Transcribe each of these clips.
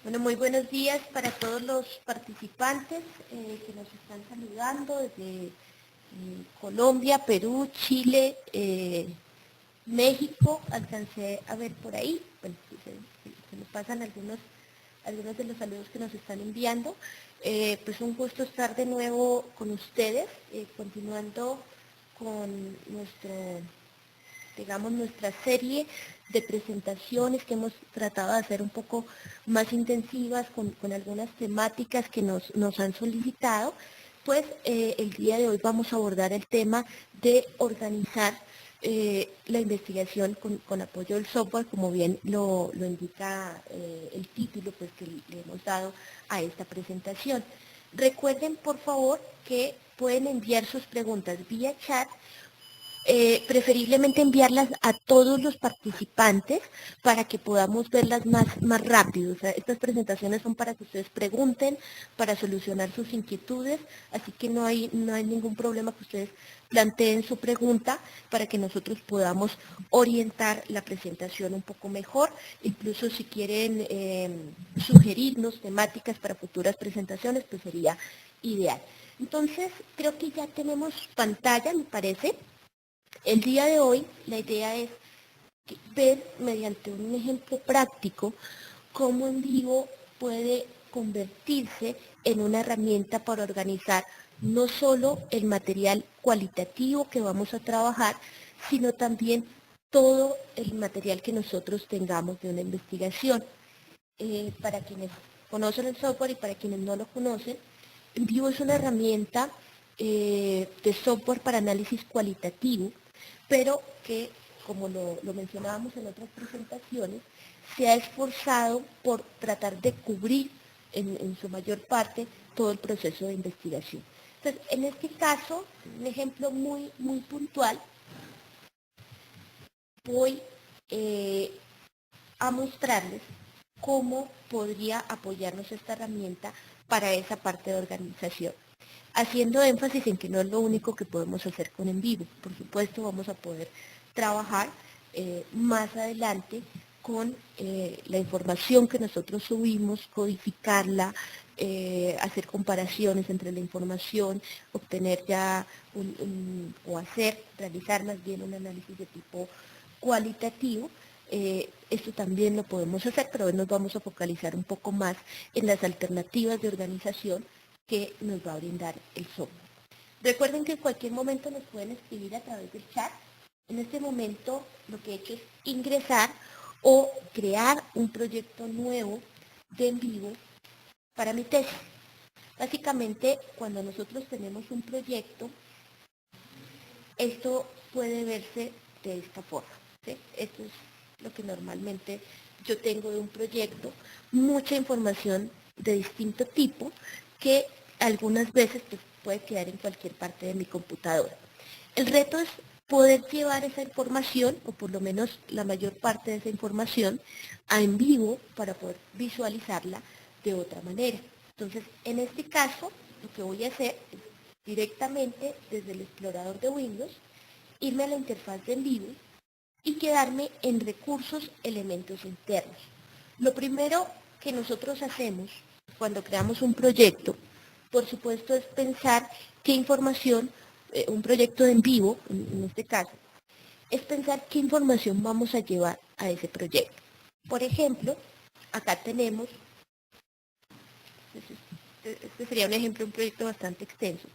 Bueno, muy buenos días para todos los participantes que nos están saludando desde Colombia, Perú, Chile, México. Alcancé a ver por ahí, bueno, se me pasan algunos de los saludos que nos están enviando. Pues un gusto estar de nuevo con ustedes, continuando con nuestra serie de presentaciones que hemos tratado de hacer un poco más intensivas con algunas temáticas que nos han solicitado. Pues el día de hoy vamos a abordar el tema de organizar la investigación con apoyo del software, como bien lo indica el título pues, que le hemos dado a esta presentación. Recuerden, por favor, que pueden enviar sus preguntas vía chat, preferiblemente enviarlas a todos los participantes para que podamos verlas más rápido. O sea, estas presentaciones son para que ustedes pregunten, para solucionar sus inquietudes, así que no hay ningún problema que ustedes planteen su pregunta para que nosotros podamos orientar la presentación un poco mejor. Incluso si quieren sugerirnos temáticas para futuras presentaciones, pues sería ideal. Entonces, creo que ya tenemos pantalla, me parece. El día de hoy la idea es ver mediante un ejemplo práctico cómo Envivo puede convertirse en una herramienta para organizar no solo el material cualitativo que vamos a trabajar, sino también todo el material que nosotros tengamos de una investigación. Para quienes conocen el software y para quienes no lo conocen, Envivo es una herramienta de software para análisis cualitativo, pero que, como lo mencionábamos en otras presentaciones, se ha esforzado por tratar de cubrir en su mayor parte todo el proceso de investigación. Entonces, en este caso, un ejemplo muy puntual, voy a mostrarles cómo podría apoyarnos esta herramienta para esa parte de organización. Haciendo énfasis en que no es lo único que podemos hacer con Envivo. Por supuesto, vamos a poder trabajar más adelante con la información que nosotros subimos, codificarla, hacer comparaciones entre la información, obtener ya realizar más bien un análisis de tipo cualitativo. Esto también lo podemos hacer, pero hoy nos vamos a focalizar un poco más en las alternativas de organización que nos va a brindar el software. Recuerden que en cualquier momento nos pueden escribir a través del chat. En este momento lo que he hecho es ingresar o crear un proyecto nuevo de Envivo para mi tesis. Básicamente, cuando nosotros tenemos un proyecto, esto puede verse de esta forma, ¿sí? Esto es lo que normalmente yo tengo de un proyecto, mucha información de distinto tipo que algunas veces pues, puede quedar en cualquier parte de mi computadora. El reto es poder llevar esa información, o por lo menos la mayor parte de esa información, a Envivo para poder visualizarla de otra manera. Entonces, en este caso, lo que voy a hacer es directamente desde el explorador de Windows, irme a la interfaz de Envivo y quedarme en recursos, elementos internos. Lo primero que nosotros hacemos cuando creamos un proyecto, por supuesto, es pensar qué información, un proyecto de Envivo, en este caso, es pensar qué información vamos a llevar a ese proyecto. Por ejemplo, acá tenemos, este sería un ejemplo, un proyecto bastante extenso.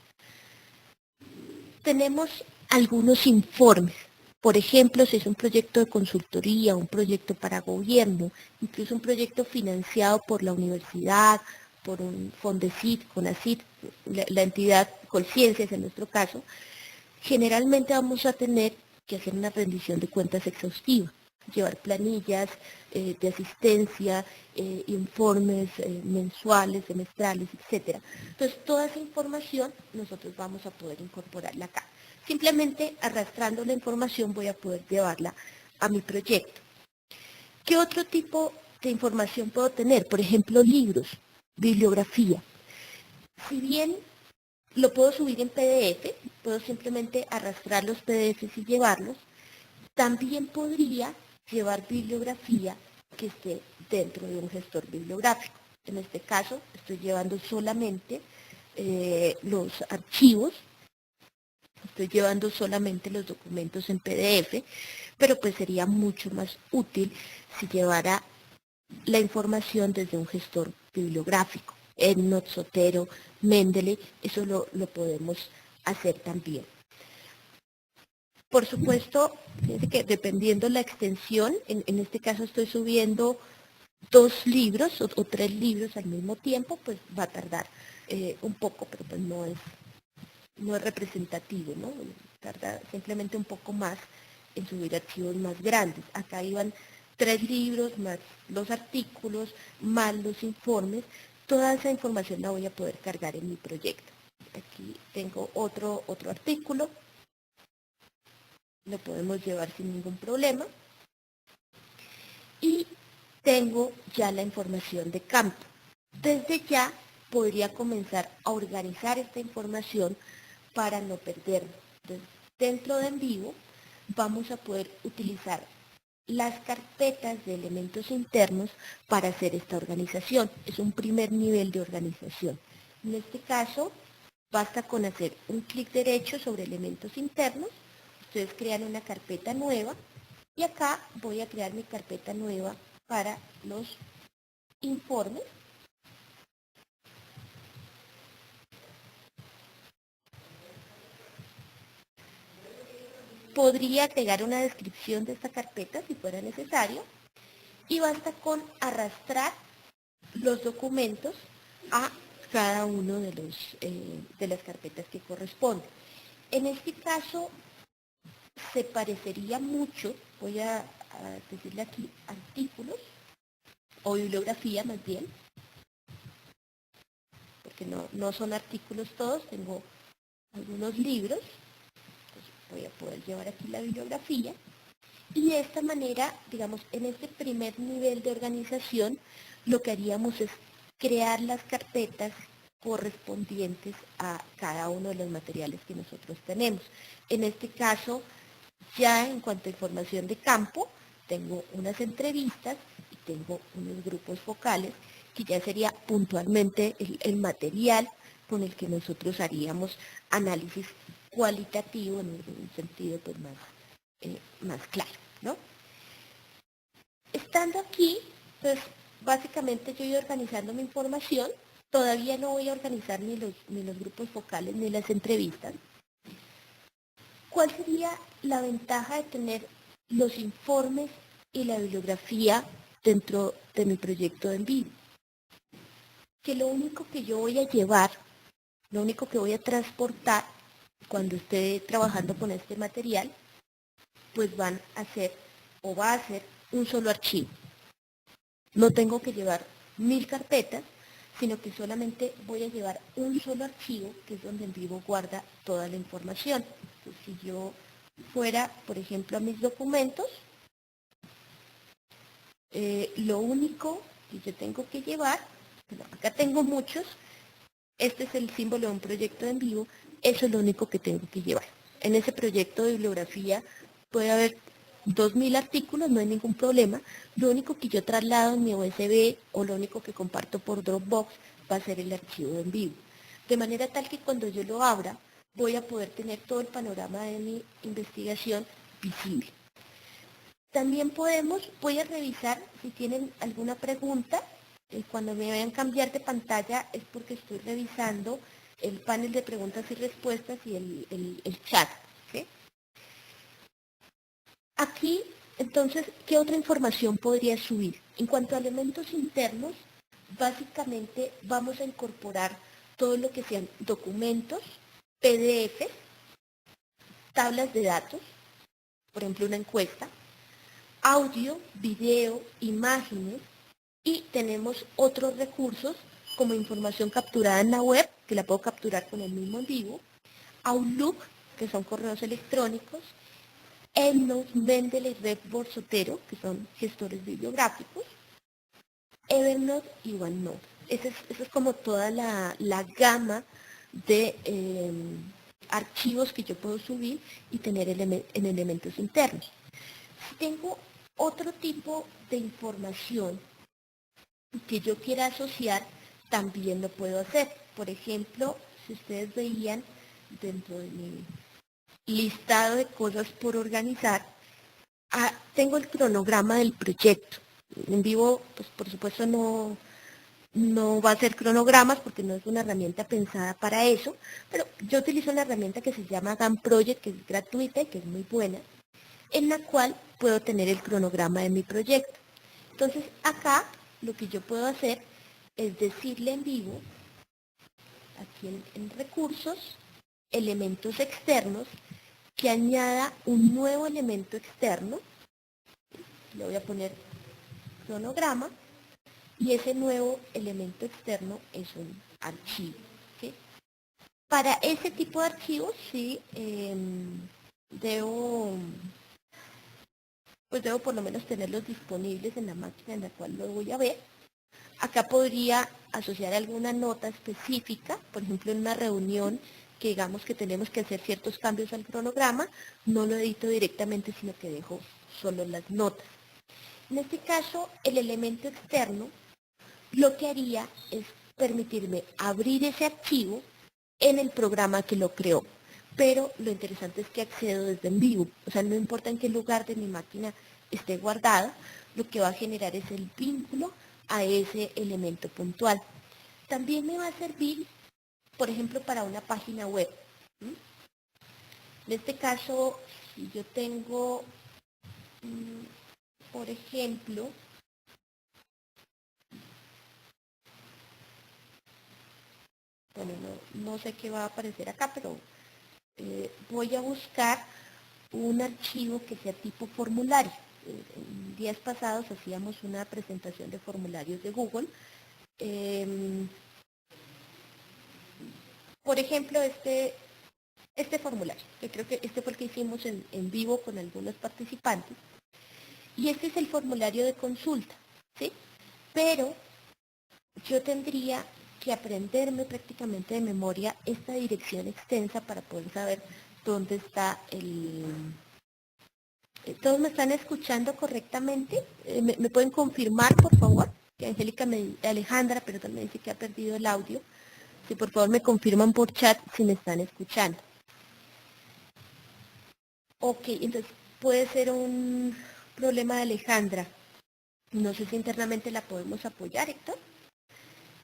Tenemos algunos informes. Por ejemplo, si es un proyecto de consultoría, un proyecto para gobierno, incluso un proyecto financiado por la universidad, por un Fondesit, CONACYT, la entidad Colciencias en nuestro caso, generalmente vamos a tener que hacer una rendición de cuentas exhaustiva, llevar planillas de asistencia, informes mensuales, semestrales, etc. Entonces, toda esa información nosotros vamos a poder incorporarla acá. Simplemente arrastrando la información voy a poder llevarla a mi proyecto. ¿Qué otro tipo de información puedo tener? Por ejemplo, libros, bibliografía. Si bien lo puedo subir en PDF, puedo simplemente arrastrar los PDFs y llevarlos. También podría llevar bibliografía que esté dentro de un gestor bibliográfico. En este caso estoy llevando solamente los archivos, estoy llevando solamente los documentos en PDF, pero pues sería mucho más útil si llevara la información desde un gestor bibliográfico. EndNote, Zotero, Mendeley, eso lo podemos hacer también. Por supuesto, fíjense que dependiendo la extensión, en este caso estoy subiendo 2 libros o 3 libros al mismo tiempo, pues va a tardar un poco, pero pues no es representativo, ¿no? Tarda simplemente un poco más en subir archivos más grandes. Acá iban 3 libros, más los artículos, más los informes. Toda esa información la voy a poder cargar en mi proyecto. Aquí tengo otro artículo, lo podemos llevar sin ningún problema. Y tengo ya la información de campo. Desde ya podría comenzar a organizar esta información para no perderla. Dentro de En Vivo vamos a poder utilizar las carpetas de elementos internos para hacer esta organización. Es un primer nivel de organización. En este caso, basta con hacer un clic derecho sobre elementos internos. Ustedes crean una carpeta nueva y acá voy a crear mi carpeta nueva para los informes. Podría agregar una descripción de esta carpeta si fuera necesario y basta con arrastrar los documentos a cada uno de las carpetas que corresponden. En este caso se parecería mucho, voy a decirle aquí artículos o bibliografía más bien, porque no son artículos todos, tengo algunos libros, entonces voy a poder llevar aquí la bibliografía. Y de esta manera, digamos, en este primer nivel de organización, lo que haríamos es crear las carpetas correspondientes a cada uno de los materiales que nosotros tenemos. En este caso, ya en cuanto a información de campo, tengo unas entrevistas y tengo unos grupos focales, que ya sería puntualmente el material con el que nosotros haríamos análisis cualitativo en un sentido pues, más claro, ¿no? Estando aquí, pues básicamente yo voy organizando mi información, todavía no voy a organizar ni los grupos focales ni las entrevistas. ¿Cuál sería la ventaja de tener los informes y la bibliografía dentro de mi proyecto de En Vivo? Que lo único que yo voy a llevar, lo único que voy a transportar cuando esté trabajando con este material, pues van a ser o va a ser un solo archivo. No tengo que llevar 1000 carpetas, sino que solamente voy a llevar un solo archivo, que es donde En Vivo guarda toda la información. Entonces, si yo fuera, por ejemplo, a mis documentos, lo único que yo tengo que llevar, bueno, acá tengo muchos, este es el símbolo de un proyecto de En Vivo, eso es lo único que tengo que llevar. En ese proyecto de bibliografía puede haber 2000 artículos, no hay ningún problema. Lo único que yo traslado en mi USB o lo único que comparto por Dropbox va a ser el archivo de En Vivo. De manera tal que cuando yo lo abra, voy a poder tener todo el panorama de mi investigación visible. También voy a revisar si tienen alguna pregunta. Cuando me vayan a cambiar de pantalla es porque estoy revisando el panel de preguntas y respuestas y el chat. ¿Sí? Aquí, entonces, ¿qué otra información podría subir? En cuanto a elementos internos, básicamente vamos a incorporar todo lo que sean documentos, PDF, tablas de datos, por ejemplo una encuesta, audio, video, imágenes y tenemos otros recursos como información capturada en la web, que la puedo capturar con el mismo En Vivo, Outlook, que son correos electrónicos, EndNote, Mendeley, Redboard, Zotero, que son gestores bibliográficos, Evernote y OneNote. Esa es como toda la gama de archivos que yo puedo subir y tener en elementos internos. Si tengo otro tipo de información que yo quiera asociar, también lo puedo hacer. Por ejemplo, si ustedes veían dentro de mi listado de cosas por organizar, tengo el cronograma del proyecto. En vivo, pues por supuesto no va a ser cronogramas porque no es una herramienta pensada para eso, pero yo utilizo una herramienta que se llama Gantt Project, que es gratuita y que es muy buena, en la cual puedo tener el cronograma de mi proyecto. Entonces acá lo que yo puedo hacer es decirle en vivo, aquí en recursos, elementos externos, que añada un nuevo elemento externo, le voy a poner cronograma, y ese nuevo elemento externo es un archivo. ¿Sí? Para ese tipo de archivos sí debo, pues debo por lo menos tenerlos disponibles en la máquina en la cual lo voy a ver. Acá podría asociar alguna nota específica, por ejemplo en una reunión que digamos que tenemos que hacer ciertos cambios al cronograma, no lo edito directamente sino que dejo solo las notas. En este caso el elemento externo lo que haría es permitirme abrir ese archivo en el programa que lo creó. Pero lo interesante es que accedo desde en vivo, o sea, no importa en qué lugar de mi máquina esté guardada, lo que va a generar es el vínculo a ese elemento puntual. También me va a servir, por ejemplo, para una página web. ¿Sí? En este caso, si yo tengo, por ejemplo, bueno, no sé qué va a aparecer acá, pero voy a buscar un archivo que sea tipo formulario. En días pasados hacíamos una presentación de formularios de Google. Por ejemplo, este formulario, que creo que este fue el que hicimos en vivo con algunos participantes. Y este es el formulario de consulta, ¿sí? Pero yo tendría que aprenderme prácticamente de memoria esta dirección extensa para poder saber dónde está ¿Todos me están escuchando correctamente? ¿Me pueden confirmar, por favor? Que Angélica Alejandra, pero también dice que ha perdido el audio. Si por favor me confirman por chat si me están escuchando. Ok, entonces puede ser un problema de Alejandra. No sé si internamente la podemos apoyar, Héctor.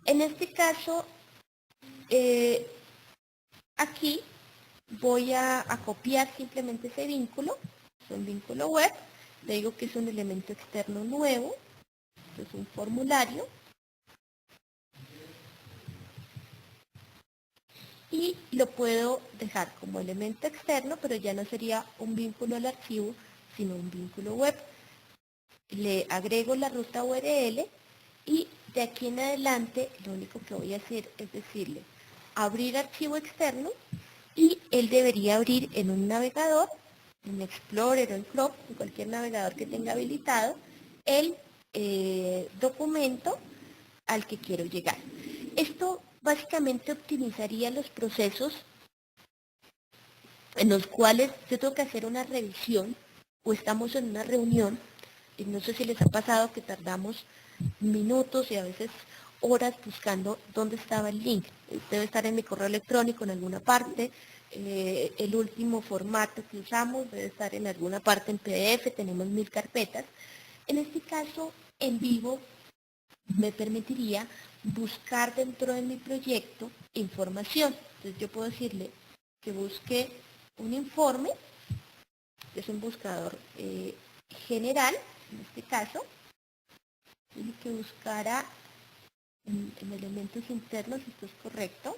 En este caso, eh, aquí voy a copiar simplemente ese vínculo. Es un vínculo web. Le digo que es un elemento externo nuevo. Es un formulario. Y lo puedo dejar como elemento externo, pero ya no sería un vínculo al archivo, sino un vínculo web. Le agrego la ruta URL y de aquí en adelante lo único que voy a hacer es decirle abrir archivo externo y él debería abrir en un navegador, en Explorer o en Chrome, en cualquier navegador que tenga habilitado, el documento al que quiero llegar. Esto básicamente optimizaría los procesos en los cuales yo tengo que hacer una revisión o estamos en una reunión, y no sé si les ha pasado que tardamos minutos y a veces horas buscando dónde estaba el link. Debe estar en mi correo electrónico en alguna parte, el último formato que usamos debe estar en alguna parte en PDF, tenemos 1000 carpetas. En este caso, en vivo, me permitiría buscar dentro de mi proyecto información. Entonces yo puedo decirle que busque un informe, que es un buscador general, en este caso, y que buscara en elementos internos, esto es correcto.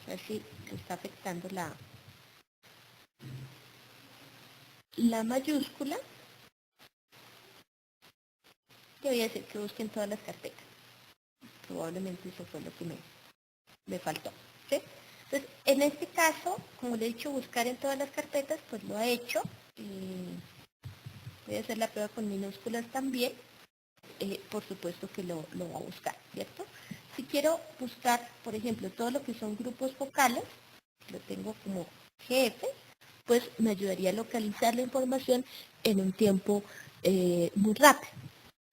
A ver si está afectando la mayúscula, que voy a decir que busquen todas las carpetas. Probablemente eso fue lo que me faltó. ¿Sí? Entonces, en este caso, como le he dicho, buscar en todas las carpetas, pues lo ha hecho. Voy a hacer la prueba con minúsculas también. Por supuesto que lo va a buscar, ¿cierto? Si quiero buscar, por ejemplo, todo lo que son grupos focales, lo tengo como GF, pues me ayudaría a localizar la información en un tiempo muy rápido,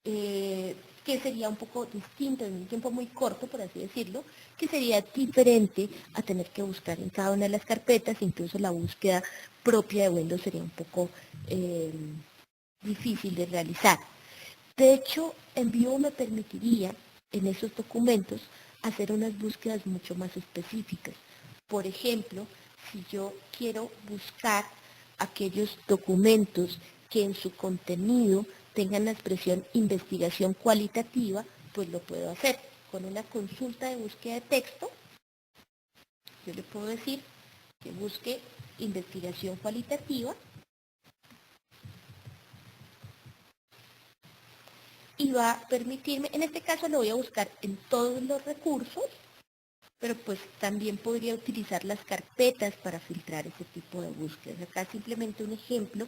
que sería un poco distinto, en un tiempo muy corto, por así decirlo, que sería diferente a tener que buscar en cada una de las carpetas, incluso la búsqueda propia de Windows sería un poco difícil de realizar. De hecho, Envivo me permitiría en esos documentos hacer unas búsquedas mucho más específicas. Por ejemplo, si yo quiero buscar aquellos documentos que en su contenido tengan la expresión investigación cualitativa, pues lo puedo hacer. Con una consulta de búsqueda de texto, yo le puedo decir que busque investigación cualitativa y va a permitirme, en este caso lo voy a buscar en todos los recursos, pero pues también podría utilizar las carpetas para filtrar ese tipo de búsquedas. Acá simplemente un ejemplo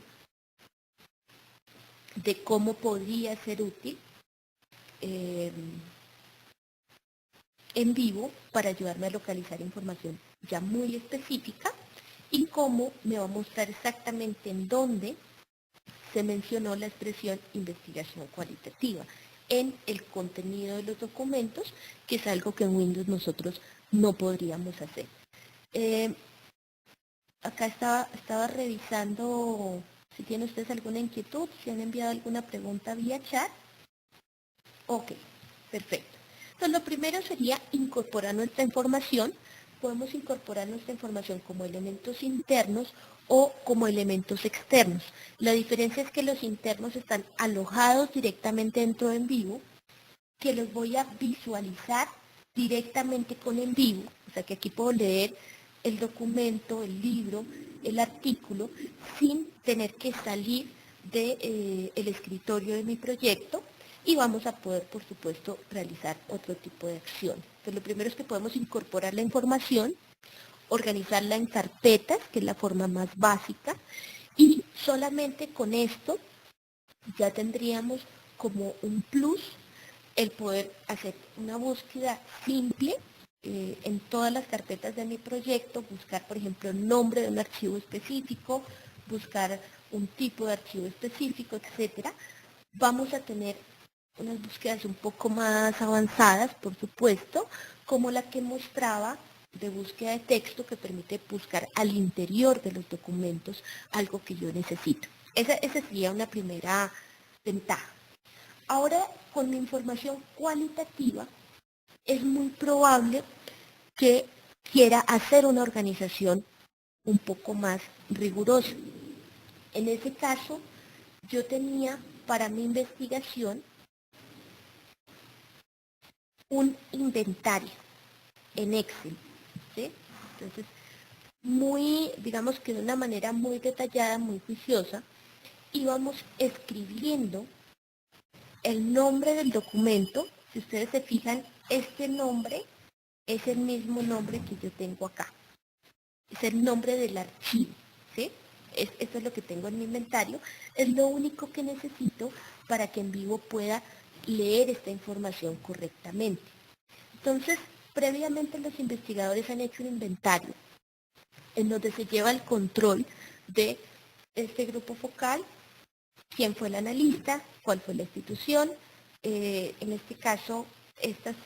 de cómo podría ser útil eh, Envivo para ayudarme a localizar información ya muy específica y cómo me va a mostrar exactamente en dónde se mencionó la expresión investigación cualitativa en el contenido de los documentos, que es algo que en Windows nosotros no podríamos hacer. Acá estaba revisando si tienen ustedes alguna inquietud, si han enviado alguna pregunta vía chat. Ok, perfecto. Entonces lo primero sería incorporar nuestra información. Podemos incorporar nuestra información como elementos internos o como elementos externos. La diferencia es que los internos están alojados directamente dentro de Envivo, que los voy a visualizar directamente con Envivo. O sea que aquí puedo leer el documento, el libro, el artículo, sin tener que salir del escritorio de mi proyecto y vamos a poder, por supuesto, realizar otro tipo de acciones. Entonces, lo primero es que podemos incorporar la información, organizarla en carpetas, que es la forma más básica, y solamente con esto ya tendríamos como un plus el poder hacer una búsqueda simple en todas las carpetas de mi proyecto, buscar, por ejemplo, el nombre de un archivo específico, buscar un tipo de archivo específico, etcétera. Vamos a tener unas búsquedas un poco más avanzadas, por supuesto, como la que mostraba de búsqueda de texto que permite buscar al interior de los documentos algo que yo necesito. Esa sería una primera ventaja. Ahora, con la información cualitativa, es muy probable que quiera hacer una organización un poco más rigurosa. En ese caso, yo tenía para mi investigación un inventario en Excel, ¿sí? Entonces, digamos que de una manera muy detallada, muy juiciosa, íbamos escribiendo el nombre del documento. Si ustedes se fijan, este nombre es el mismo nombre que yo tengo acá. Es el nombre del archivo, ¿sí? Esto es lo que tengo en mi inventario. Es lo único que necesito para que Envivo pueda leer esta información correctamente. Entonces, previamente los investigadores han hecho un inventario en donde se lleva el control de este grupo focal, quién fue el analista, cuál fue la institución. En este caso, estas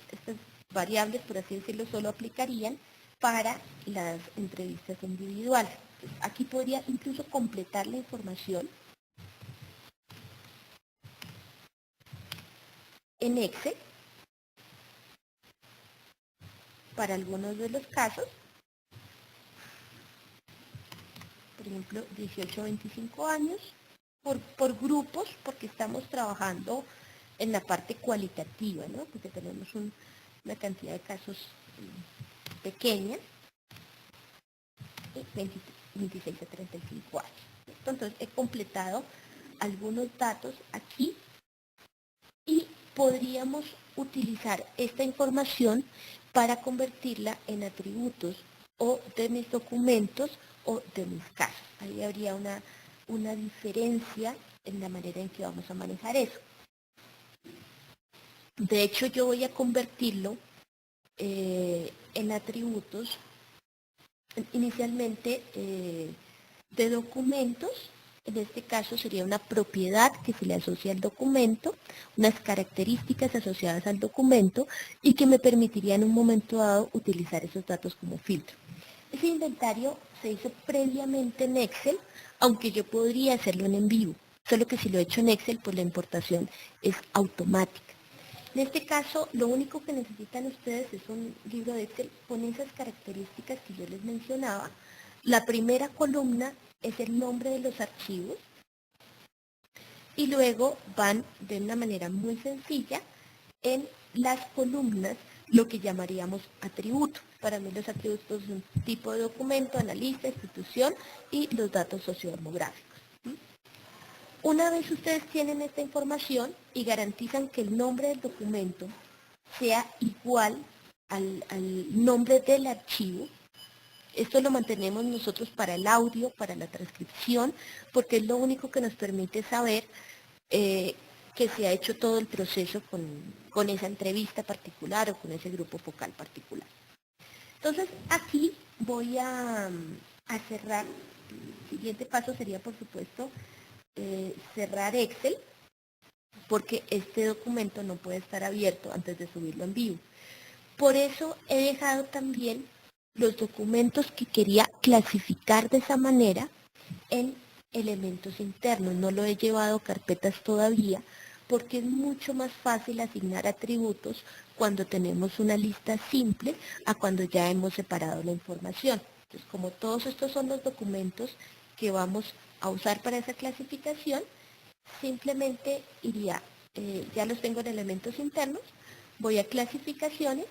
variables, por así decirlo, solo aplicarían para las entrevistas individuales. Aquí podría incluso completar la información en Excel para algunos de los casos, por ejemplo, 18 a 25 años, por grupos, porque estamos trabajando en la parte cualitativa, ¿no? Porque tenemos una cantidad de casos pequeña, 26 a 35 años. Entonces he completado algunos datos aquí y podríamos utilizar esta información para convertirla en atributos o de mis documentos o de mis casos. Ahí habría una diferencia en la manera en que vamos a manejar eso. De hecho, yo voy a convertirlo en atributos, inicialmente de documentos. En este caso sería una propiedad que se le asocia al documento, unas características asociadas al documento y que me permitiría en un momento dado utilizar esos datos como filtro. Ese inventario se hizo previamente en Excel, aunque yo podría hacerlo en vivo, solo que si lo he hecho en Excel, pues la importación es automática. En este caso, lo único que necesitan ustedes es un libro de Excel con esas características que yo les mencionaba. La primera columna es el nombre de los archivos y luego van de una manera muy sencilla en las columnas lo que llamaríamos atributos. Para mí los atributos son tipo de documento, analista, institución y los datos sociodemográficos. Una vez ustedes tienen esta información y garantizan que el nombre del documento sea igual al nombre del archivo, esto lo mantenemos nosotros para el audio, para la transcripción, porque es lo único que nos permite saber que se ha hecho todo el proceso con esa entrevista particular o con ese grupo focal particular. Entonces, aquí voy a cerrar. El siguiente paso sería, por supuesto, cerrar Excel, porque este documento no puede estar abierto antes de subirlo en vivo. Por eso he dejado también los documentos que quería clasificar de esa manera en elementos internos. No lo he llevado a carpetas todavía porque es mucho más fácil asignar atributos cuando tenemos una lista simple a cuando ya hemos separado la información. Entonces, como todos estos son los documentos que vamos a usar para esa clasificación, simplemente iría, ya los tengo en elementos internos, voy a clasificaciones,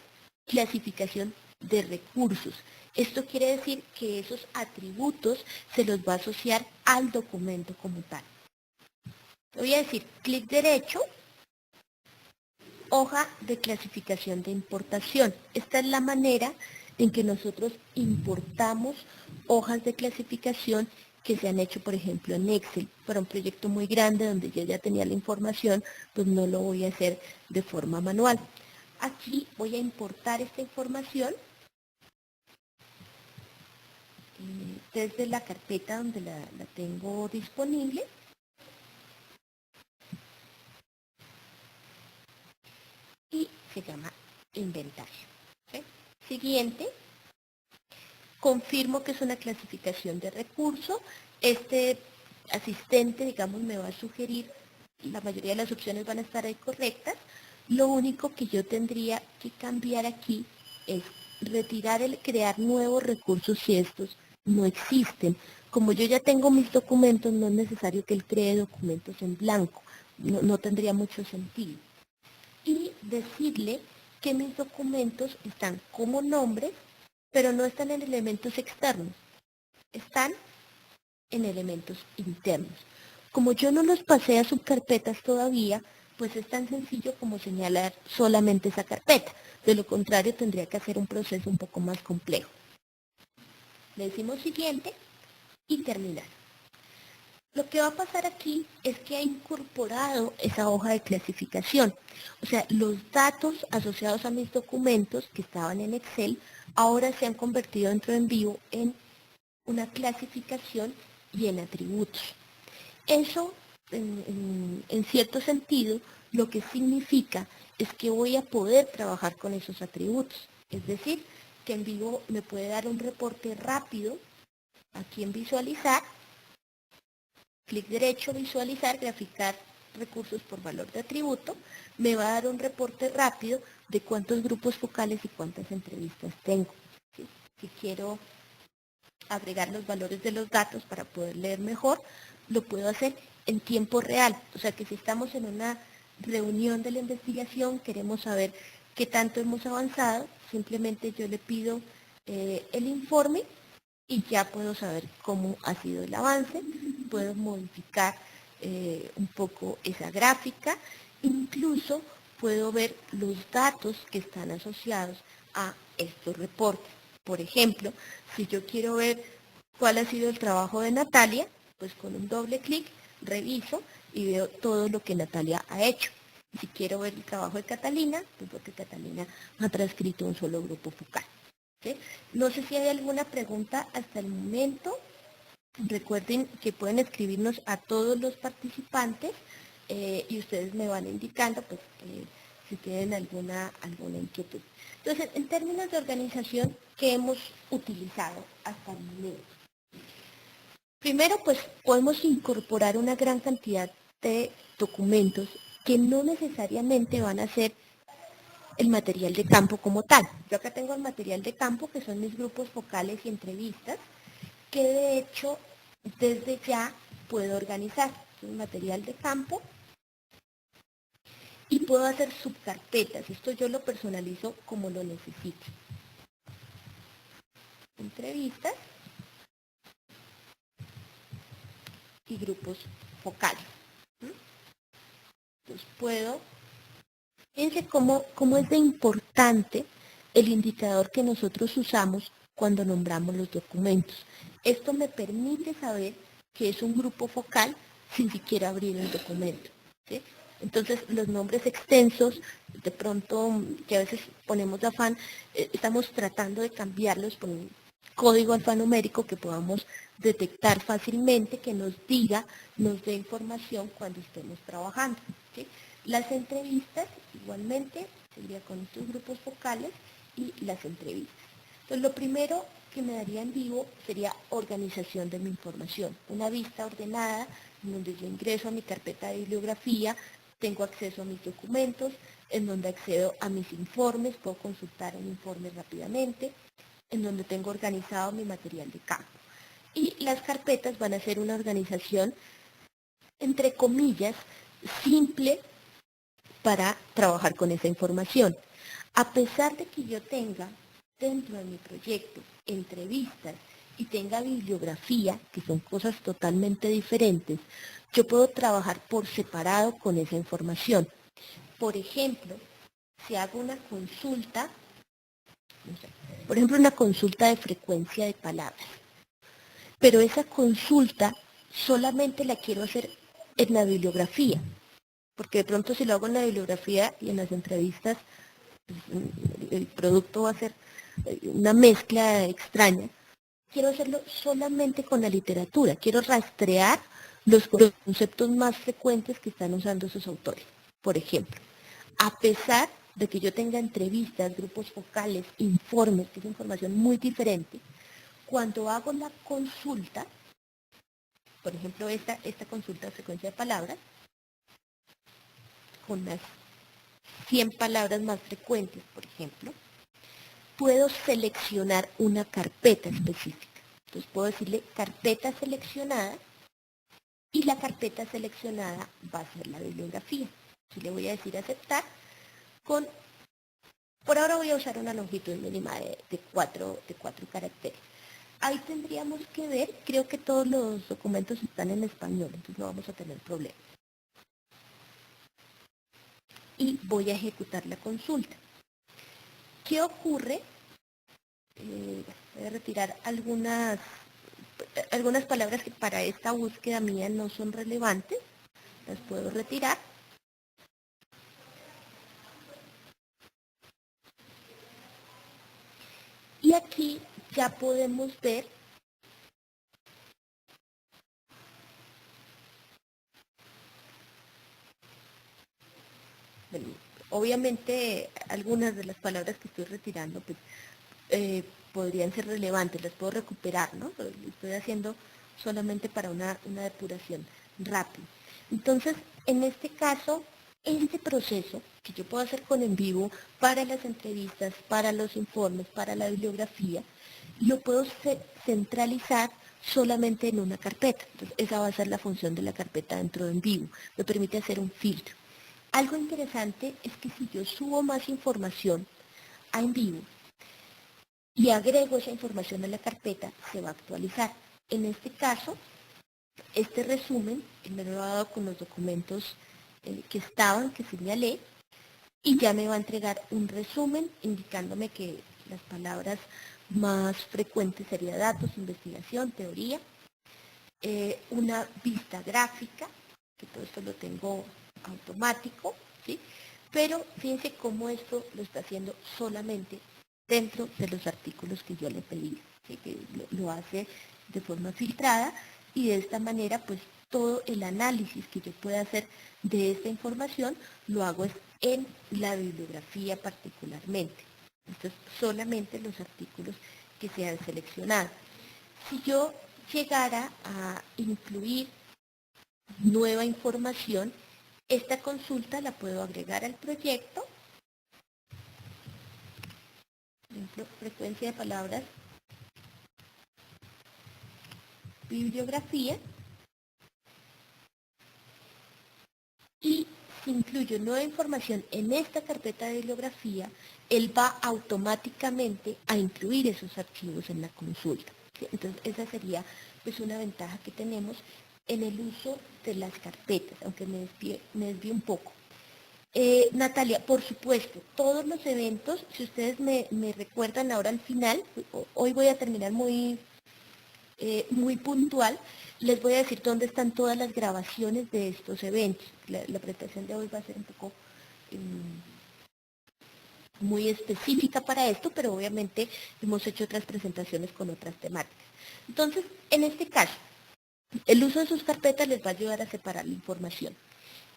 clasificación de recursos. Esto quiere decir que esos atributos se los va a asociar al documento como tal. Voy a decir clic derecho, hoja de clasificación de importación. Esta es la manera en que nosotros importamos hojas de clasificación que se han hecho, por ejemplo, en Excel. Para un proyecto muy grande donde yo ya tenía la información, pues no lo voy a hacer de forma manual. Aquí voy a importar esta información desde la carpeta donde la tengo disponible. Y se llama inventario. ¿Sí? Siguiente, confirmo que es una clasificación de recurso. Este asistente, digamos, me va a sugerir, la mayoría de las opciones van a estar ahí correctas. Lo único que yo tendría que cambiar aquí es retirar el crear nuevos recursos si estos no existen. Como yo ya tengo mis documentos, no es necesario que él cree documentos en blanco. No tendría mucho sentido. Y decirle que mis documentos están como nombres, pero no están en elementos externos, están en elementos internos. Como yo no los pasé a subcarpetas todavía, pues es tan sencillo como señalar solamente esa carpeta. De lo contrario, tendría que hacer un proceso un poco más complejo. Le decimos siguiente y terminar. Lo que va a pasar aquí es que ha incorporado esa hoja de clasificación. O sea, los datos asociados a mis documentos que estaban en Excel ahora se han convertido dentro de Envivo en una clasificación y en atributos. Eso, en cierto sentido, lo que significa es que voy a poder trabajar con esos atributos. Es decir, que Envivo me puede dar un reporte rápido aquí en visualizar. Clic derecho, visualizar, graficar recursos por valor de atributo, me va a dar un reporte rápido de cuántos grupos focales y cuántas entrevistas tengo. ¿Sí? Si quiero agregar los valores de los datos para poder leer mejor, lo puedo hacer en tiempo real. O sea que si estamos en una reunión de la investigación, queremos saber qué tanto hemos avanzado, simplemente yo le pido el informe y ya puedo saber cómo ha sido el avance, puedo modificar un poco esa gráfica, incluso puedo ver los datos que están asociados a estos reportes. Por ejemplo, si yo quiero ver cuál ha sido el trabajo de Natalia, pues con un doble clic reviso y veo todo lo que Natalia ha hecho. Si quiero ver el trabajo de Catalina, pues porque Catalina ha transcrito un solo grupo focal. ¿Sí? No sé si hay alguna pregunta hasta el momento. Recuerden que pueden escribirnos a todos los participantes y ustedes me van indicando pues, si tienen alguna inquietud. Entonces, en términos de organización, ¿qué hemos utilizado hasta el momento? Primero, pues podemos incorporar una gran cantidad de documentos que no necesariamente van a ser el material de campo como tal. Yo acá tengo el material de campo, que son mis grupos focales y entrevistas, que de hecho desde ya puedo organizar el material de campo y puedo hacer subcarpetas. Esto yo lo personalizo como lo necesito. Entrevistas y grupos focales. Entonces puedo, fíjense cómo es de importante el indicador que nosotros usamos cuando nombramos los documentos. Esto me permite saber que es un grupo focal sin siquiera abrir el documento. ¿Sí? Entonces, los nombres extensos, de pronto, que a veces ponemos de afán, estamos tratando de cambiarlos por un código alfanumérico que podamos detectar fácilmente, que nos diga, nos dé información cuando estemos trabajando. ¿Sí? Las entrevistas, igualmente, sería con estos grupos focales y las entrevistas. Entonces, lo primero que me daría en vivo sería organización de mi información. Una vista ordenada, en donde yo ingreso a mi carpeta de bibliografía, tengo acceso a mis documentos, en donde accedo a mis informes, puedo consultar un informe rápidamente, en donde tengo organizado mi material de campo. Y las carpetas van a ser una organización, entre comillas, simple para trabajar con esa información. A pesar de que yo tenga dentro de mi proyecto entrevistas y tenga bibliografía, que son cosas totalmente diferentes, yo puedo trabajar por separado con esa información. Por ejemplo, si hago una consulta, no sé, por ejemplo una consulta de frecuencia de palabras, pero esa consulta solamente la quiero hacer en la bibliografía, porque de pronto si lo hago en la bibliografía y en las entrevistas, el producto va a ser una mezcla extraña. Quiero hacerlo solamente con la literatura, quiero rastrear los conceptos más frecuentes que están usando esos autores. Por ejemplo, a pesar de que yo tenga entrevistas, grupos focales, informes, que es información muy diferente, cuando hago la consulta, por ejemplo esta consulta de frecuencia de palabras, con las 100 palabras más frecuentes, por ejemplo, puedo seleccionar una carpeta específica. Entonces puedo decirle carpeta seleccionada y la carpeta seleccionada va a ser la bibliografía. Si le voy a decir aceptar, por ahora voy a usar una longitud mínima de 4 caracteres. Ahí tendríamos que ver, creo que todos los documentos están en español, entonces no vamos a tener problema. Y voy a ejecutar la consulta. ¿Qué ocurre? Voy a retirar algunas palabras que para esta búsqueda mía no son relevantes. Las puedo retirar. Y aquí ya podemos ver bueno, obviamente algunas de las palabras que estoy retirando pues, podrían ser relevantes, las puedo recuperar, ¿no? Lo estoy haciendo solamente para una depuración rápida. Entonces, en este caso, este proceso que yo puedo hacer con en vivo para las entrevistas, para los informes, para la bibliografía, lo puedo centralizar solamente en una carpeta. Entonces, esa va a ser la función de la carpeta dentro de en vivo. Me permite hacer un filtro. Algo interesante es que si yo subo más información a en vivo y agrego esa información a la carpeta, se va a actualizar. En este caso, este resumen me lo ha dado con los documentos que señalé, y ya me va a entregar un resumen indicándome que las palabras más frecuentes serían datos, investigación, teoría, una vista gráfica, que todo esto lo tengo automático, ¿sí? Pero fíjense cómo esto lo está haciendo solamente dentro de los artículos que yo le pedí, ¿sí? Que lo hace de forma filtrada y de esta manera pues todo el análisis que yo pueda hacer de esta información lo hago en la bibliografía particularmente. Entonces solamente los artículos que se han seleccionado. Si yo llegara a incluir nueva información, esta consulta la puedo agregar al proyecto. Por ejemplo, frecuencia de palabras, bibliografía. Y si incluyo nueva información en esta carpeta de bibliografía, él va automáticamente a incluir esos archivos en la consulta. ¿Sí? Entonces, esa sería pues una ventaja que tenemos en el uso de las carpetas, aunque me desvíe un poco. Natalia, por supuesto, todos los eventos, si ustedes me recuerdan ahora al final, hoy voy a terminar muy puntual, les voy a decir dónde están todas las grabaciones de estos eventos. La presentación de hoy va a ser un poco muy específica para esto, pero obviamente hemos hecho otras presentaciones con otras temáticas. Entonces, en este caso, el uso de sus carpetas les va a ayudar a separar la información.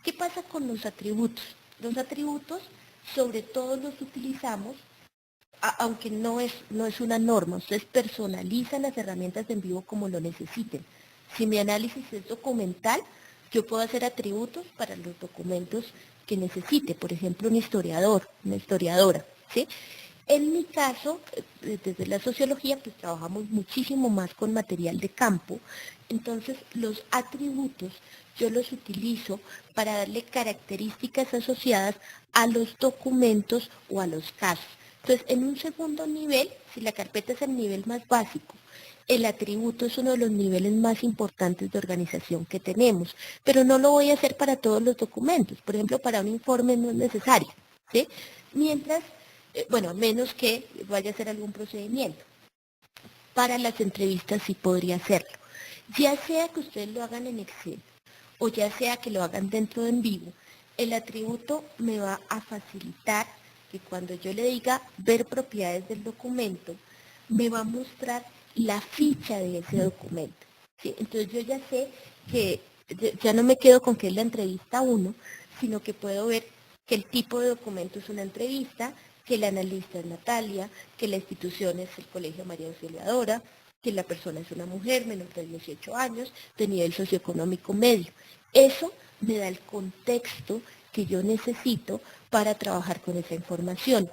¿Qué pasa con los atributos? Los atributos, sobre todo los utilizamos, aunque no es una norma, ustedes personalizan las herramientas de en vivo como lo necesiten. Si mi análisis es documental, yo puedo hacer atributos para los documentos que necesite, por ejemplo, un historiador, una historiadora, ¿sí? En mi caso, desde la sociología, pues trabajamos muchísimo más con material de campo, entonces los atributos yo los utilizo para darle características asociadas a los documentos o a los casos. Entonces, en un segundo nivel, si la carpeta es el nivel más básico, el atributo es uno de los niveles más importantes de organización que tenemos, pero no lo voy a hacer para todos los documentos. Por ejemplo, para un informe no es necesario, ¿sí? Mientras, bueno, a menos que vaya a hacer algún procedimiento. Para las entrevistas sí podría hacerlo. Ya sea que ustedes lo hagan en Excel o ya sea que lo hagan dentro de en vivo, el atributo me va a facilitar que cuando yo le diga ver propiedades del documento, me va a mostrar la ficha de ese documento. ¿Sí? Entonces yo ya sé que ya no me quedo con que es la entrevista 1, sino que puedo ver que el tipo de documento es una entrevista, que el analista es Natalia, que la institución es el Colegio María Auxiliadora, que la persona es una mujer menor de 18 años, de nivel socioeconómico medio. Eso me da el contexto que yo necesito para trabajar con esa información.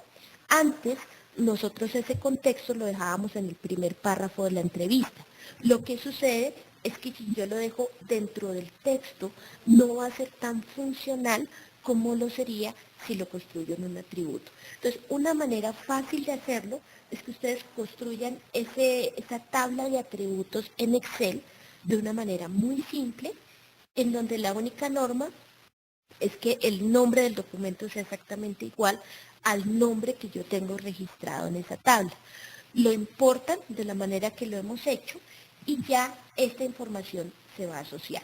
Antes, nosotros ese contexto lo dejábamos en el primer párrafo de la entrevista. Lo que sucede es que si yo lo dejo dentro del texto, no va a ser tan funcional como lo sería si lo construyo en un atributo. Entonces, una manera fácil de hacerlo es que ustedes construyan esa tabla de atributos en Excel de una manera muy simple, en donde la única norma es que el nombre del documento sea exactamente igual al nombre que yo tengo registrado en esa tabla. Lo importan de la manera que lo hemos hecho y ya esta información se va a asociar.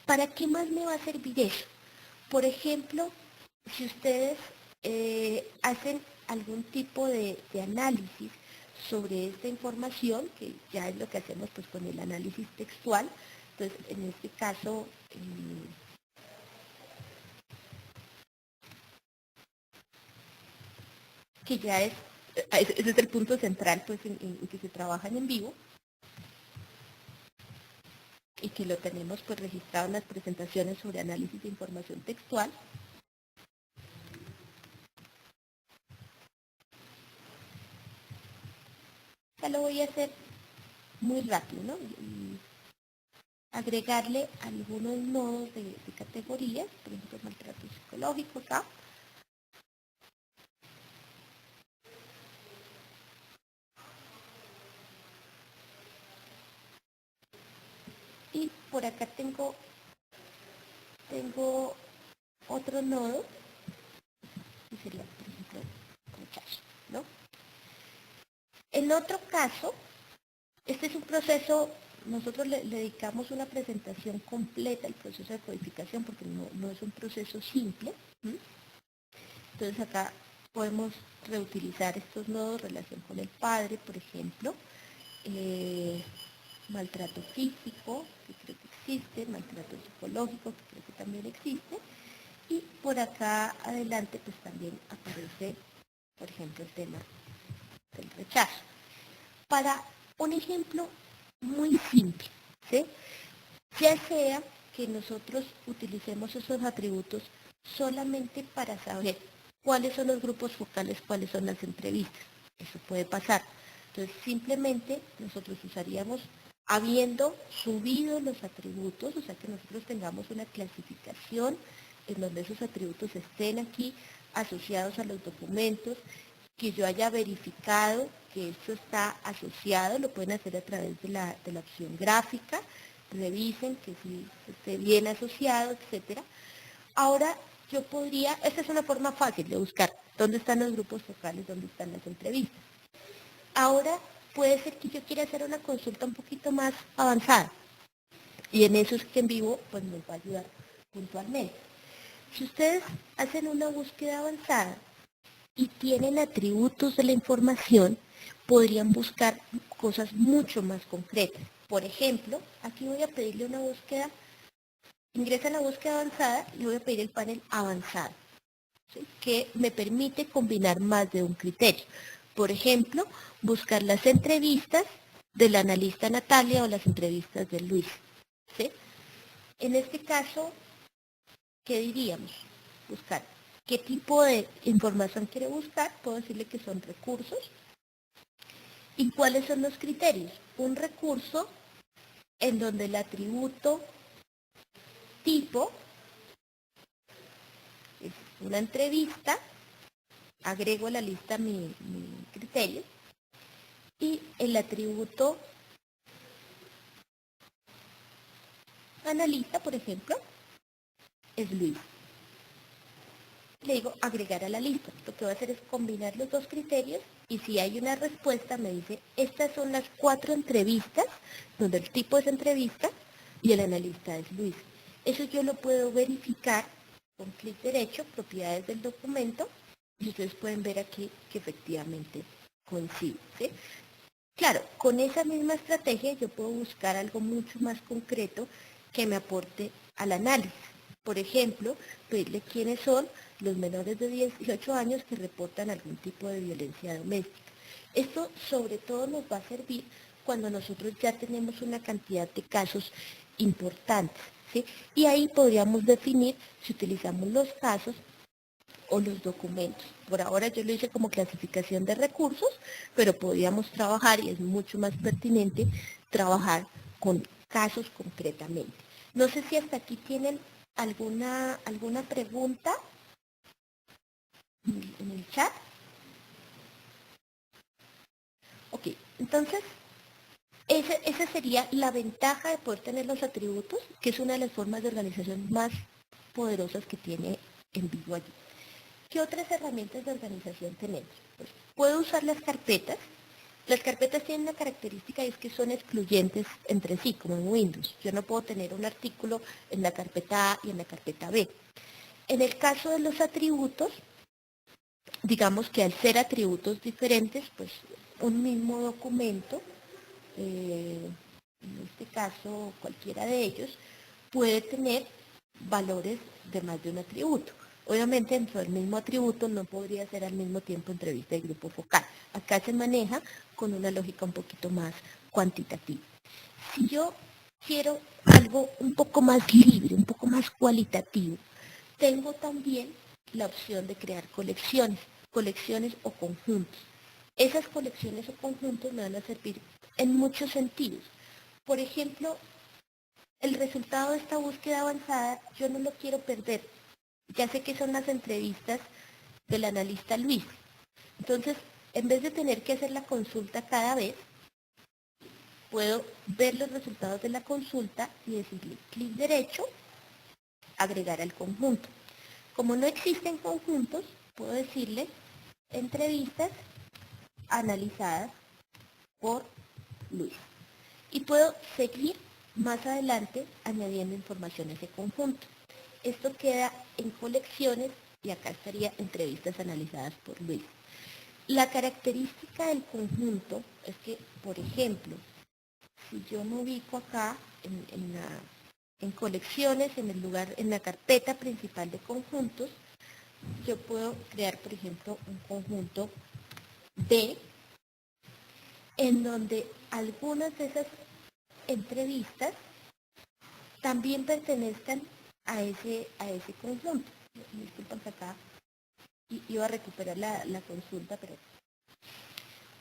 ¿Para qué más me va a servir eso? Por ejemplo, si ustedes hacen algún tipo de análisis sobre esta información, que ya es lo que hacemos pues con el análisis textual, entonces en este caso que ya ese es el punto central pues en que se trabajan en vivo y que lo tenemos pues registrado en las presentaciones sobre análisis de información textual. Ya lo voy a hacer muy rápido, ¿no? Y agregarle algunos nodos de categorías, por ejemplo, maltrato psicológico acá. Y por acá tengo otro nodo, que sería, por ejemplo, rechazo, ¿no? En otro caso, este es un proceso nosotros le dedicamos una presentación completa al proceso de codificación porque no es un proceso simple. ¿M? Entonces acá podemos reutilizar estos nodos, relación con el padre, por ejemplo, maltrato físico, que creo que existe, maltrato psicológico, que creo que también existe, y por acá adelante pues también aparece, por ejemplo, el tema del rechazo. Para un ejemplo muy simple, ¿sí? Ya sea que nosotros utilicemos esos atributos solamente para saber cuáles son los grupos focales, cuáles son las entrevistas. Eso puede pasar. Entonces, simplemente nosotros usaríamos, habiendo subido los atributos, o sea, que nosotros tengamos una clasificación en donde esos atributos estén aquí asociados a los documentos, que yo haya verificado que esto está asociado, lo pueden hacer a través de la opción gráfica, revisen que sí esté bien asociado, etcétera. Ahora yo podría, esta es una forma fácil de buscar dónde están los grupos focales, dónde están las entrevistas. Ahora puede ser que yo quiera hacer una consulta un poquito más avanzada y en eso es que en vivo pues nos va a ayudar puntualmente. Si ustedes hacen una búsqueda avanzada y tienen atributos de la información, podrían buscar cosas mucho más concretas. Por ejemplo, aquí voy a pedirle una búsqueda, ingresa a la búsqueda avanzada y voy a pedir el panel avanzado, ¿sí? Que me permite combinar más de un criterio. Por ejemplo, buscar las entrevistas del analista Natalia o las entrevistas de Luis, ¿sí? En este caso, ¿qué diríamos? Buscar. ¿Qué tipo de información quiere buscar? Puedo decirle que son recursos. ¿Y cuáles son los criterios? Un recurso en donde el atributo tipo es una entrevista, agrego a la lista mi criterio, y el atributo analista, por ejemplo, es Luis. Le digo agregar a la lista. Lo que voy a hacer es combinar los dos criterios y si hay una respuesta me dice, estas son las 4 entrevistas, donde el tipo es entrevista y el analista es Luis. Eso yo lo puedo verificar con clic derecho, propiedades del documento, y ustedes pueden ver aquí que efectivamente coincide, ¿sí? Claro, con esa misma estrategia yo puedo buscar algo mucho más concreto que me aporte al análisis. Por ejemplo, pedirle quiénes son los menores de 18 años que reportan algún tipo de violencia doméstica. Esto sobre todo nos va a servir cuando nosotros ya tenemos una cantidad de casos importantes, ¿sí? Y ahí podríamos definir si utilizamos los casos o los documentos. Por ahora yo lo hice como clasificación de recursos, pero podríamos trabajar, y es mucho más pertinente, trabajar con casos concretamente. No sé si hasta aquí tienen alguna pregunta en el chat. Ok, entonces esa sería la ventaja de poder tener los atributos, que es una de las formas de organización más poderosas que tiene en vivo allí. ¿Qué otras herramientas de organización tenemos? Pues, puedo usar las carpetas. Las carpetas tienen una característica y es que son excluyentes entre sí, como en Windows. Yo no puedo tener un artículo en la carpeta A y en la carpeta B. En el caso de los atributos, digamos que al ser atributos diferentes, pues un mismo documento, en este caso cualquiera de ellos, puede tener valores de más de un atributo. Obviamente dentro del mismo atributo no podría ser al mismo tiempo entrevista y grupo focal. Acá se maneja con una lógica un poquito más cuantitativa. Si yo quiero algo un poco más libre, un poco más cualitativo, tengo también la opción de crear colecciones o conjuntos. Esas colecciones o conjuntos me van a servir en muchos sentidos. Por ejemplo, el resultado de esta búsqueda avanzada yo no lo quiero perder. Ya sé que son las entrevistas del analista Luis. Entonces, en vez de tener que hacer la consulta cada vez, puedo ver los resultados de la consulta y decirle clic derecho, agregar al conjunto. Como no existen conjuntos, puedo decirle entrevistas analizadas por Luis. y puedo seguir más adelante añadiendo información a ese conjunto. Esto queda en colecciones y acá estaría entrevistas analizadas por Luis. La característica del conjunto es que, por ejemplo, si yo me ubico acá en colecciones, en el lugar, en la carpeta principal de conjuntos, yo puedo crear, por ejemplo, un conjunto D, en donde algunas de esas entrevistas también pertenezcan a ese conjunto. Disculpen que acá iba a recuperar la consulta, pero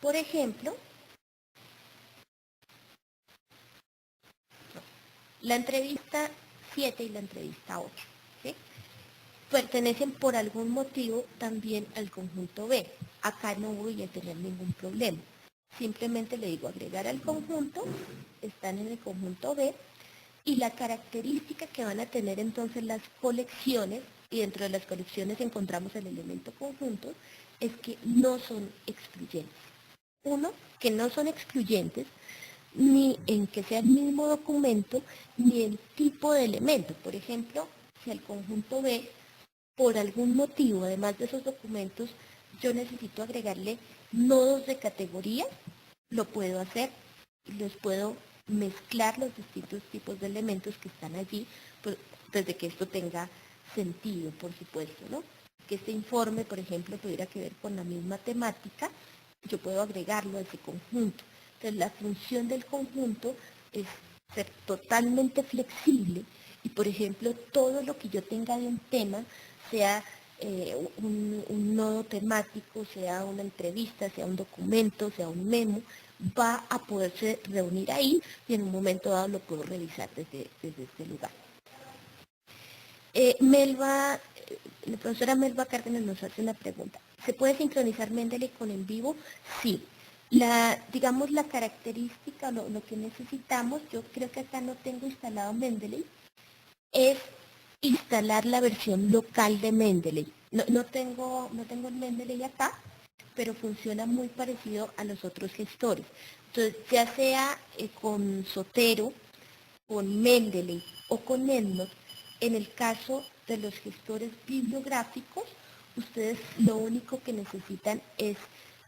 por ejemplo, la entrevista 7 y la entrevista 8, ¿sí? Pertenecen por algún motivo también al conjunto B. Acá no voy a tener ningún problema. Simplemente le digo agregar al conjunto, están en el conjunto B, y la característica que van a tener entonces las colecciones, y dentro de las colecciones encontramos el elemento conjunto, es que no son excluyentes. Uno, que no son excluyentes, ni en que sea el mismo documento, ni el tipo de elemento. Por ejemplo, si el conjunto B, por algún motivo, además de esos documentos, yo necesito agregarle nodos de categoría, lo puedo hacer, los puedo mezclar los distintos tipos de elementos que están allí, pues, desde que esto tenga sentido, por supuesto, ¿no? Que este informe, por ejemplo, tuviera que ver con la misma temática, yo puedo agregarlo a ese conjunto. Entonces, la función del conjunto es ser totalmente flexible y, por ejemplo, todo lo que yo tenga de un tema, sea un nodo temático, sea una entrevista, sea un documento, sea un memo, va a poderse reunir ahí y en un momento dado lo puedo revisar desde este lugar. La profesora Melba Cárdenas nos hace una pregunta. ¿Se puede sincronizar Mendeley con en vivo? Sí. Digamos, la característica, lo que necesitamos, yo creo que acá no tengo instalado Mendeley, es instalar la versión local de Mendeley. No tengo el Mendeley acá, pero funciona muy parecido a los otros gestores. Entonces, ya sea con Zotero, con Mendeley o con EndNote, en el caso de los gestores bibliográficos, ustedes lo único que necesitan es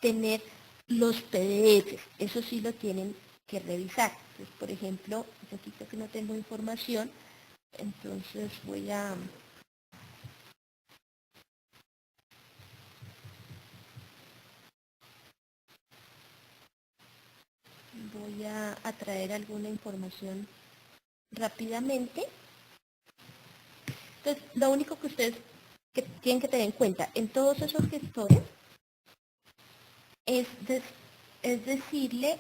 tener los PDFs. Eso sí lo tienen que revisar. Entonces, por ejemplo, aquí creo que no tengo información, entonces voy a traer alguna información rápidamente. Entonces, lo único que ustedes tienen que tener en cuenta en todos esos gestores es decirle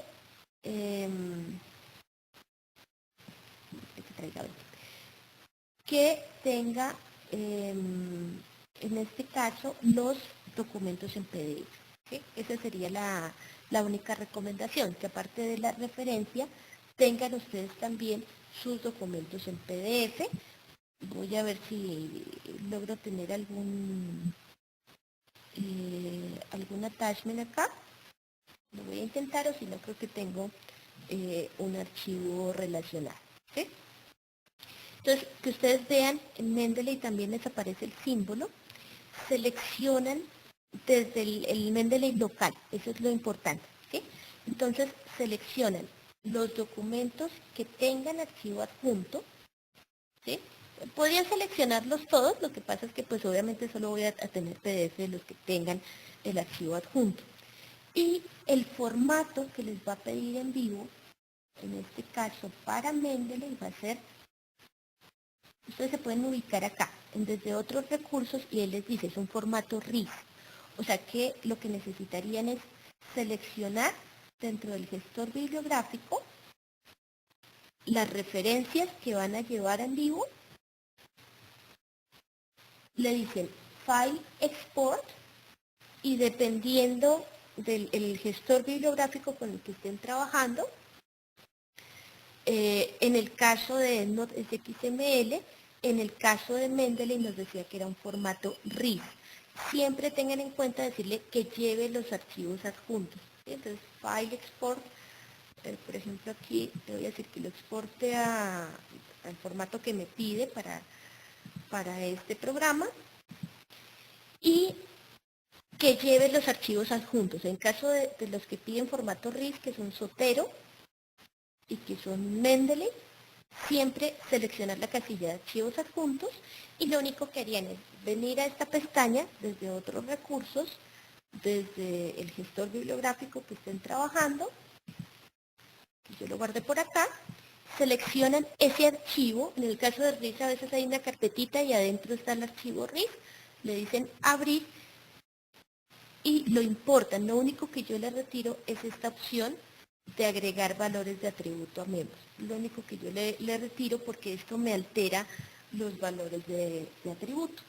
que tenga, en este caso, los documentos en PDF. ¿Sí? Esa sería la única recomendación, que aparte de la referencia, tengan ustedes también sus documentos en PDF. Voy a ver si logro tener algún attachment acá. Lo voy a intentar, o si no, creo que tengo un archivo relacionado. ¿Sí? Entonces, que ustedes vean, en Mendeley también les aparece el símbolo. Seleccionan desde el Mendeley local, eso es lo importante. ¿Sí? Entonces, seleccionan los documentos que tengan archivo adjunto. ¿Sí? Podrían seleccionarlos todos, lo que pasa es que pues obviamente solo voy a tener PDF de los que tengan el archivo adjunto. Y el formato que les va a pedir en vivo, en este caso para Mendeley, va a ser, ustedes se pueden ubicar acá, desde otros recursos, y él les dice, es un formato RIS. O sea que lo que necesitarían es seleccionar dentro del gestor bibliográfico las referencias que van a llevar en vivo, le dicen File Export, y dependiendo del gestor bibliográfico con el que estén trabajando, en el caso de EndNote es XML, en el caso de Mendeley nos decía que era un formato RIS. Siempre tengan en cuenta decirle que lleve los archivos adjuntos. ¿Sí? Entonces, File Export, por ejemplo, aquí le voy a decir que lo exporte al formato que me pide para este programa y que lleve los archivos adjuntos. En caso de los que piden formato RIS, que son Zotero y que son Mendeley, siempre seleccionar la casilla de archivos adjuntos y lo único que harían es venir a esta pestaña desde otros recursos, desde el gestor bibliográfico que estén trabajando, que yo lo guardé por acá, seleccionan ese archivo. En el caso de RIS a veces hay una carpetita y adentro está el archivo RIS, le dicen abrir y lo importan. Lo único que yo le retiro es esta opción de agregar valores de atributo a miembros. Lo único que yo le retiro porque esto me altera los valores de atributo.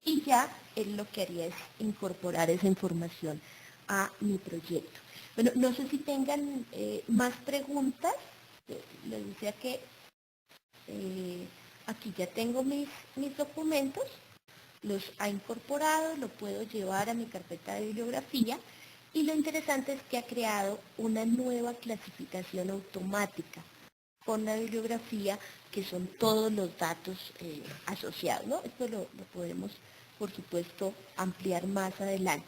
Y ya él lo que haría es incorporar esa información a mi proyecto. Bueno, no sé si tengan más preguntas. Les decía que aquí ya tengo mis documentos, los ha incorporado, lo puedo llevar a mi carpeta de bibliografía y lo interesante es que ha creado una nueva clasificación automática con la bibliografía que son todos los datos asociados, ¿no? Esto lo podemos, por supuesto, ampliar más adelante.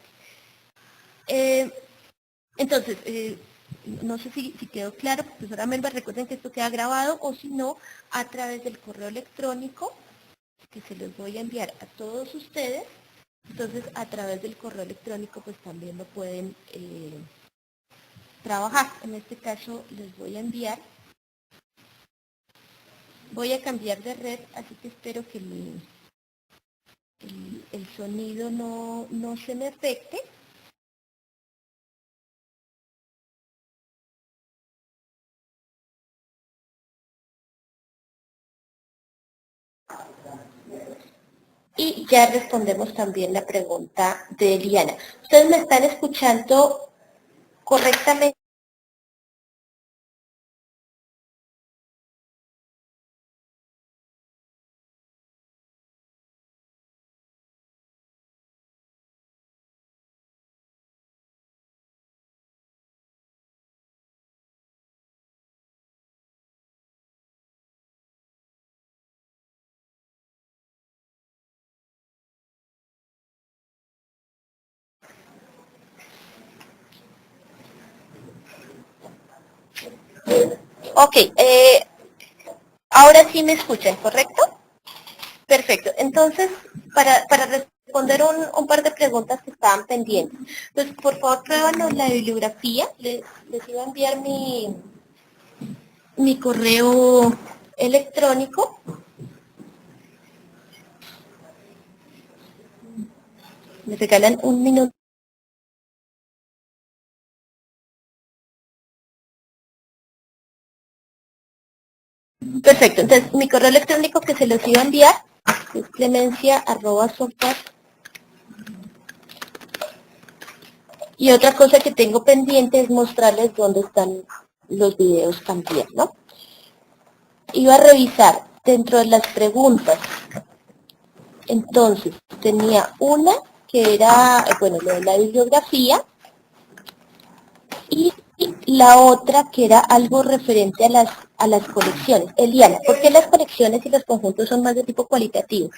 Entonces, no sé si quedó claro, profesora Melba, recuerden que esto queda grabado o si no, a través del correo electrónico que se los voy a enviar a todos ustedes. Entonces, a través del correo electrónico, pues también lo pueden trabajar. En este caso, les voy a enviar. Voy a cambiar de red, así que espero que el sonido no se me afecte. Y ya respondemos también la pregunta de Eliana. ¿Ustedes me están escuchando correctamente? Ok, ahora sí me escuchan, ¿correcto? Perfecto. Entonces, para responder un par de preguntas que estaban pendientes. Entonces, por favor, pruébanos la bibliografía. Les iba a enviar mi correo electrónico. Me regalan un minuto. Perfecto. Entonces, mi correo electrónico que se los iba a enviar es clemencia@software. Y otra cosa que tengo pendiente es mostrarles dónde están los videos también, ¿no? Iba a revisar dentro de las preguntas. Entonces, tenía una que era, bueno, lo de la bibliografía, y la otra que era algo referente a las colecciones. Eliana, ¿por qué las colecciones y los conjuntos son más de tipo cualitativo?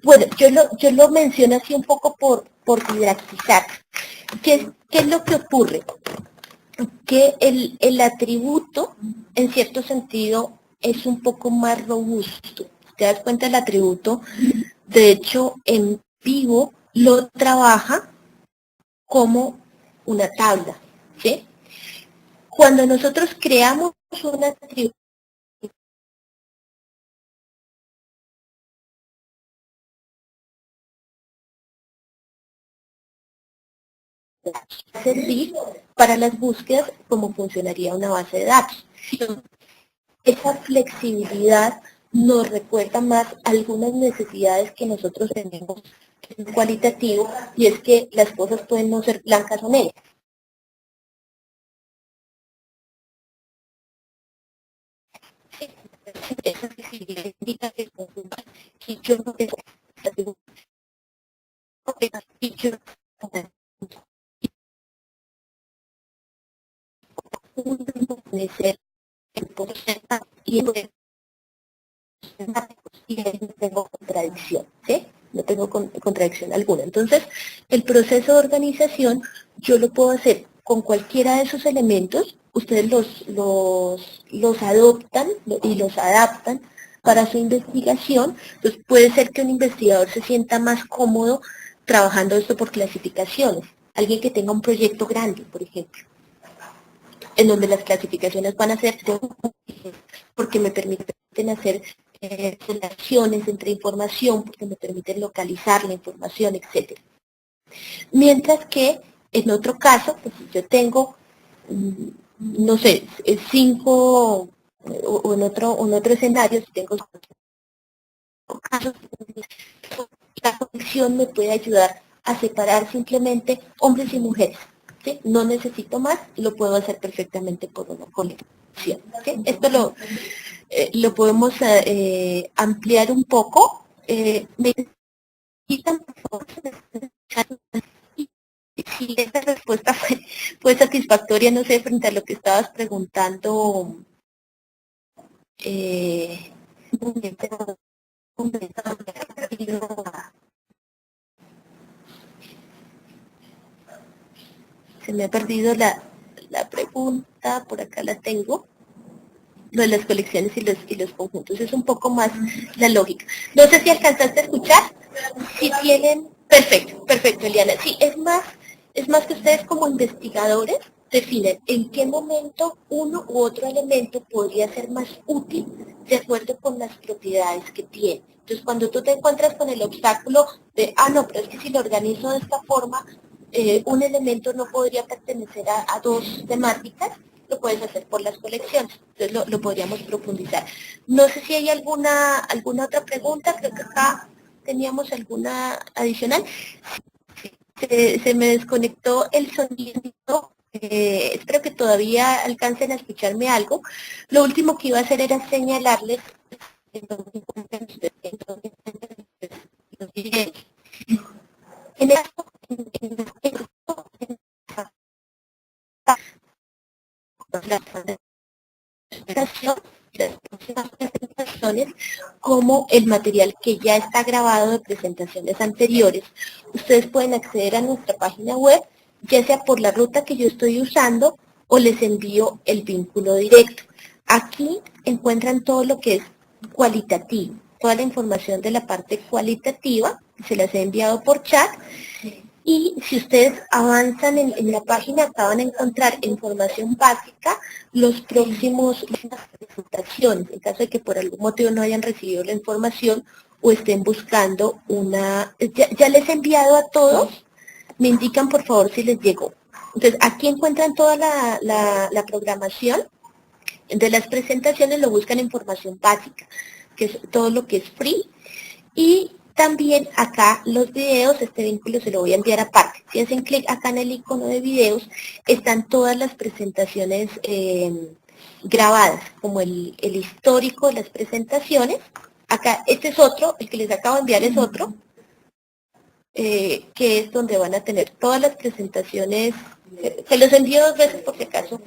Bueno, yo lo menciono así un poco por didaktizar. ¿Qué es lo que ocurre? Que el atributo, en cierto sentido, es un poco más robusto. ¿Te das cuenta? El atributo, de hecho, en vivo lo trabaja como una tabla, ¿sí? Cuando nosotros creamos un atributo, va a servir para las búsquedas como funcionaría una base de datos. Esa flexibilidad nos recuerda más algunas necesidades que nosotros tenemos en cualitativo, y es que las cosas pueden no ser blancas o negras. Esa flexibilidad indica que si yo no tengo puede ser el porcentaje y el y ahí no tengo contradicción, ¿sí? No tengo contradicción alguna. Entonces, el proceso de organización yo lo puedo hacer con cualquiera de esos elementos, ustedes los adoptan y los adaptan para su investigación. Entonces, puede ser que un investigador se sienta más cómodo trabajando esto por clasificaciones. Alguien que tenga un proyecto grande, por ejemplo, en donde las clasificaciones van a ser porque me permiten hacer relaciones entre información, porque me permiten localizar la información, etc. Mientras que en otro caso, pues si yo tengo, no sé, 5, o en otro escenario, si tengo 5 casos, la conexión me puede ayudar a separar simplemente hombres y mujeres. ¿Sí? No necesito más, lo puedo hacer perfectamente por una colección. ¿Sí? Esto lo podemos ampliar un poco. Me quitan, por favor, si esta respuesta fue satisfactoria, no sé, frente a lo que estabas preguntando. Eh, se me ha perdido la pregunta, por acá la tengo. Lo de las colecciones y los conjuntos, es un poco más la lógica. No sé si alcanzaste a escuchar, si tienen, perfecto, perfecto, Eliana, sí, es más que ustedes como investigadores definen en qué momento uno u otro elemento podría ser más útil de acuerdo con las propiedades que tiene. Entonces, cuando tú te encuentras con el obstáculo de, no, pero es que si lo organizo de esta forma, un elemento no podría pertenecer a dos temáticas, lo puedes hacer por las colecciones. Entonces lo podríamos profundizar. No sé si hay alguna otra pregunta, creo que acá teníamos alguna adicional. Se me desconectó el sonido, espero que todavía alcancen a escucharme algo. Lo último que iba a hacer era señalarles en dónde encuentran ustedes, en dónde encuentran ustedes los videos. En esto, la presentación, las próximas presentaciones, como el material que ya está grabado de presentaciones anteriores. Ustedes pueden acceder a nuestra página web, ya sea por la ruta que yo estoy usando o les envío el vínculo directo. Aquí encuentran todo lo que es cualitativo, toda la información de la parte cualitativa, se las he enviado por chat. Y si ustedes avanzan en la página, acá van a encontrar información básica, los próximos presentaciones, en caso de que por algún motivo no hayan recibido la información o estén buscando una... Ya les he enviado a todos, me indican por favor si les llegó. Entonces, aquí encuentran toda la programación de las presentaciones, lo buscan en formación básica, que es todo lo que es free. Y también acá los videos, este vínculo se lo voy a enviar aparte. Si hacen clic acá en el icono de videos, están todas las presentaciones grabadas, como el histórico de las presentaciones. Acá, este es otro, el que les acabo de enviar es otro, que es donde van a tener todas las presentaciones. Se los envío 2 veces por si acaso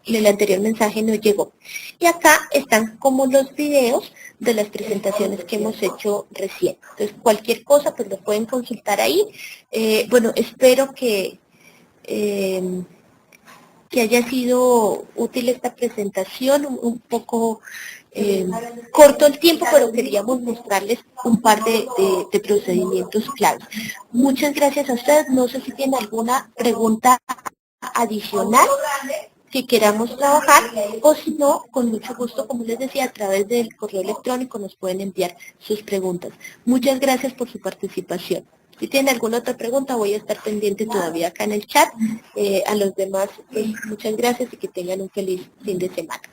en el anterior mensaje no llegó. Y acá están como los videos de las presentaciones que hemos hecho recién. Entonces, cualquier cosa, pues lo pueden consultar ahí. Bueno, espero eh, que haya sido útil esta presentación, un poco corto el tiempo, pero queríamos mostrarles un par de procedimientos claves. Muchas gracias a ustedes. No sé si tienen alguna pregunta adicional que queramos trabajar, o si no, con mucho gusto, como les decía, a través del correo electrónico nos pueden enviar sus preguntas. Muchas gracias por su participación. Si tienen alguna otra pregunta, voy a estar pendiente todavía acá en el chat. A los demás, pues, muchas gracias y que tengan un feliz fin de semana.